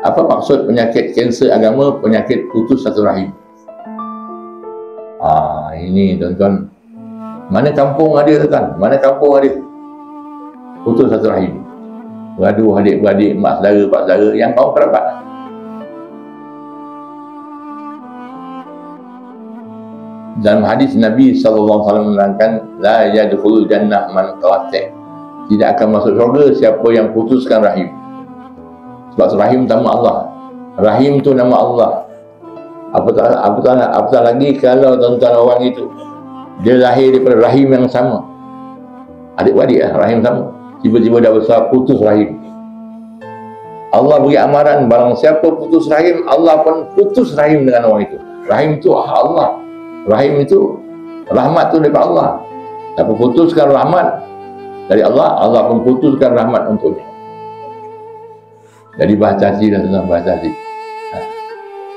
Apa maksud penyakit kanser agama? Penyakit putus satu rahim. Ini tuan-tuan, mana kampung ada tuan? Mana kampung ada putus satu rahim? Beradu adik-beradik, mak saudara, pak saudara, yang kaum kerabat. Dalam hadis Nabi SAW menerangkan, la yadkhulul jannah man qati'. Tidak akan masuk syurga siapa yang putuskan rahim. Sebab rahim nama Allah. Rahim tu nama Allah. Apatah lagi kalau tuan-tuan orang itu dia lahir daripada rahim yang sama, adik-beradik rahim sama, tiba-tiba dah besar putus rahim. Allah beri amaran, barang siapa putus rahim, Allah pun putus rahim dengan orang itu. Rahim itu Allah. Rahim itu, rahmat tu daripada Allah. Siapa putuskan rahmat dari Allah, Allah pun putuskan rahmat untuknya. Jadi bahasa hati dan tentang bahasa hati.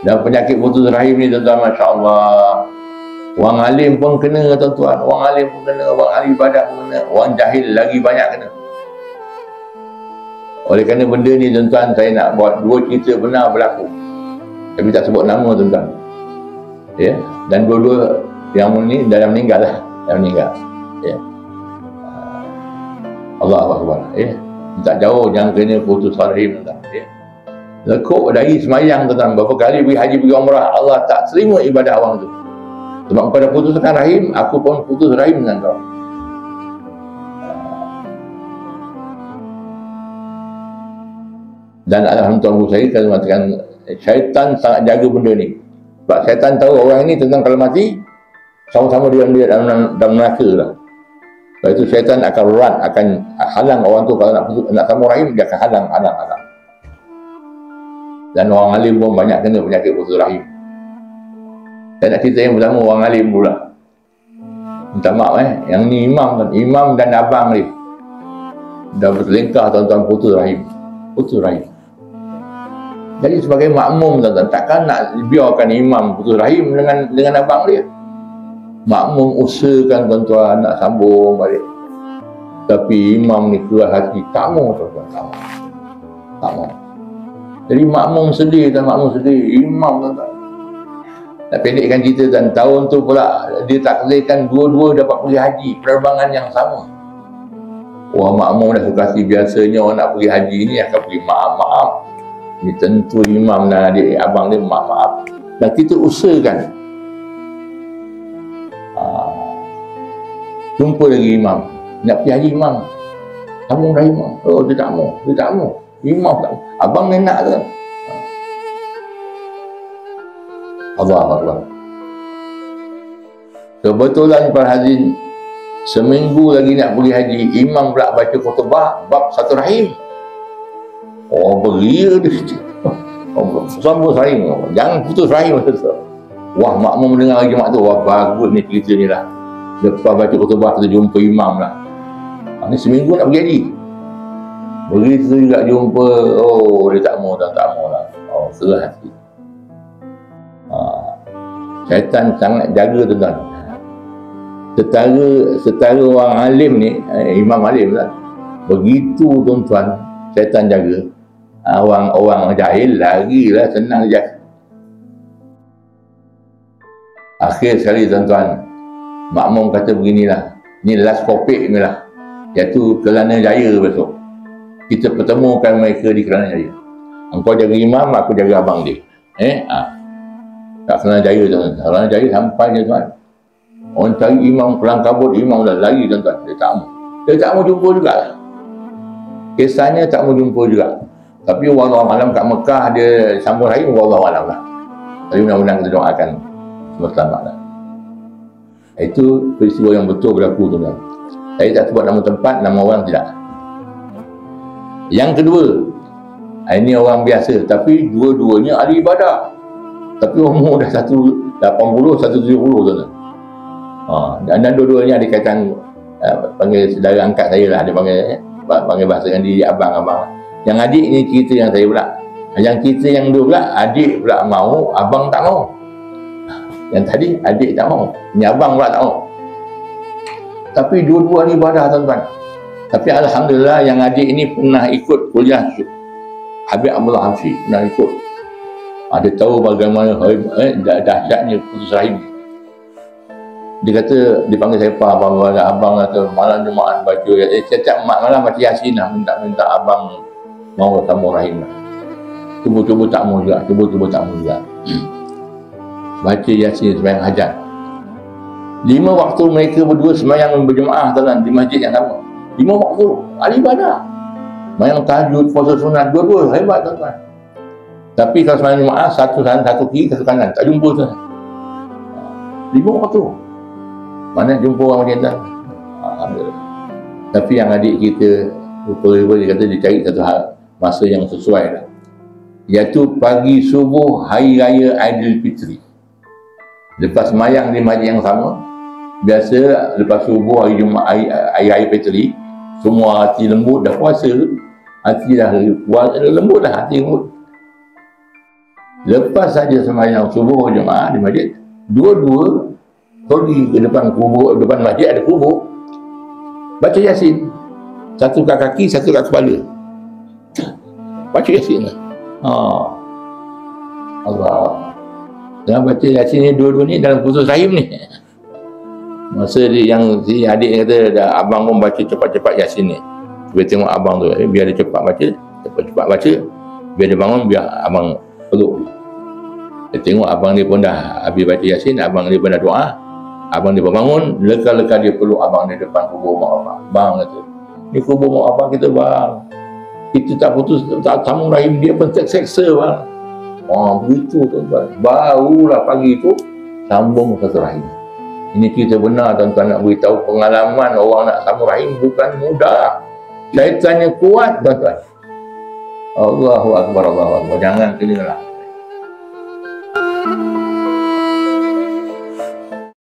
Dan penyakit putus rahim ni tuan-tuan, Masya Allah, orang alim pun kena tuan-tuan, orang alim pun kena, orang ahli ibadah pun kena, orang jahil lagi banyak kena. Oleh kerana benda ni tuan-tuan, saya nak buat dua cerita benar berlaku, tapi tak sebut nama tuan-tuan, ya. Dan dua-dua yang ni dah meninggal lah, dah meninggal, ya. Allah Akbar, ya. Tak jauh jangan kena putus rahim tuan-tuan, ya. Lekuk dari semayang tuan-tuan, berapa kali pergi haji, pergi umrah, Allah tak terima ibadah awang tu. Sebab pada putuskan rahim, aku pun putus rahim dengan kau. Dan alhamdulillah saya kalau mengatakan syaitan sangat jaga benda ni. Sebab syaitan tahu orang ini tentang kalau mati sama-sama dia dalam neraka lah. Sebab itu syaitan akan run, akan halang orang tu kalau nak sambung rahim, dia akan halang. Dan orang alim pun banyak kena penyakit putus rahim. Saya nak cerita yang pertama orang alim pula. Minta maaf yang ni imam dan abang ni dah berselingkah tuan-tuan, putus rahim. Jadi sebagai makmum tuan-tuan, takkan nak biarkan imam putus rahim dengan abang dia. Makmum usahakan tuan-tuan nak sambung balik, tapi imam ni keras hati, tak mau tuan-tuan, tak mau. Jadi makmum sedih, imam tuan-tuan. Nak pendekkan cerita dan tahun tu pula ditakdirkan dua-dua dapat pergi haji, penerbangan yang sama. Wah, makmum dah suka hati, biasanya orang nak pergi haji ni akan pergi maaf-maaf. Ini tentu imam dan adik abang dia maaf-maaf. Dan kita usahakan. Jumpa lagi imam, nak pergi haji imam, sambung dah imam. Oh, dia tak mau. Imam tak mau. Abang ni nak ke? Allah Akbar. Kebetulan para hadirin, seminggu lagi nak pergi haji, imam pula baca khutbah bab satu rahim. Oh, beria dia. Sambung rahim. Jangan putus rahim. Wah, makmum mendengar lagi mak tu, wah bagus ni cerita ni lah. Lepas baca khutbah kita jumpa imam lah. Ni seminggu nak pergi haji. Begitu juga jumpa, oh dia tak mau lah. Oh, serah hati. Syaitan sangat jaga tuan-tuan. Setara orang alim ni, imam alim lah, begitu tuan-tuan, syaitan jaga. Orang jahil lagilah senang dia. Akhir sekali tuan-tuan, makmum kata beginilah, ni last topik ni lah, iaitu Kelana Jaya besok. Kita pertemukan mereka di Kelana Jaya. Engkau jaga imam, aku jaga abang dia. Tak Kelana Jaya tuan-tuan. Kelana Jaya sampai je tuan. Orang cari imam, kelang kabut, imam dah lari tuan-tuan. Dia tak mau jumpa juga. Kisahnya tak mau jumpa juga. Tapi wallahu alam kat Mekah dia sambung rahim, wallahu alam lah. Tapi mudah-mudahan kita doakan semua selamat lah. Itu peristiwa yang betul berlaku tuan-tuan. Saya tak sebut nama tempat, nama orang tidak. Yang kedua, ini orang biasa, tapi dua-duanya ahli ibadah. Tapi umur dah 180, 170 tuan-tuan. Dan dua-duanya ada kaitan, panggil saudara angkat saya lah, dia panggil bahasa dengan diri abang-abang. Yang adik ni cerita yang saya pula. Yang cerita yang dua pula, adik pula mau, abang tak mau. Yang tadi adik tak mau, ni abang pula tak mau. Tapi dua-dua ni ibadah tuan-tuan. Tapi alhamdulillah yang adik ini pernah ikut kuliah Habib Abdullah Hamsi, pernah ikut. Dia tahu bagaimana dahsyatnya putus rahim. Dia kata, dipanggil saya Pak Abang, abang kata malam Jumaat baca, setiap malam baca Yasin lah, minta abang mau sambung rahim lah. Cuba-cuba tak mau juga, cuba-cuba tak mau juga. Baca Yasin sembahyang hajat. 5 waktu mereka berdua sembahyang berjemaah tuan di masjid yang sama. 5 waktu, ahli ibadah. Sembahyang tahajud, puasa sunat, dua-dua hebat tuan-tuan. Tapi kalau sembahyang jemaah, satu kanan, satu kiri, satu kanan, tak jumpa tuan. 5 waktu. Mana jumpa orang macam tu? Alhamdulillah. Tapi yang adik kita lupa-lupa, dia kata dia cari satu hal masa yang sesuai lah. Iaitu pagi subuh hari raya Aidilfitri. Lepas sembahyang di masjid yang sama, biasa lepas subuh hari Jumaat, hari raya Fitri, semua hati lembut dah puasa, hati dah lembut dah, hati lembut. Lepas saja sembahyang subuh Jumaat di masjid, dua-dua pergi ke depan kubur, depan masjid ada kubur, baca Yasin, satu kat kaki, satu kat kepala, baca Yasin lah. Allah. Dalam baca Yasin ni, dua-dua ni dalam putus rahim ni. Masa dia, yang si adik kata, abang pun baca cepat-cepat Yasin ni. Biar tengok abang tu, biar dia cepat baca, cepat-cepat baca, biar dia bangun, biar abang peluk. Dia tengok abang dia pun dah habis baca Yasin, abang dia pun dah doa, abang dia pun bangun, leka-leka dia peluk abang dia depan kubur mak abang. Bang kata, ni kubur mak abang kita bang, kita tak putus, tak sambung rahim, dia pun terseksa bang. Begitu tuan-tuan. Barulah pagi itu sambung satu rahim. Ini cerita benar tuan-tuan, nak beritahu pengalaman orang nak sambung rahim bukan mudah. Syaitannya kuat tuan-tuan. Allahu Akbar, Allahu Akbar. Jangan kelirulah.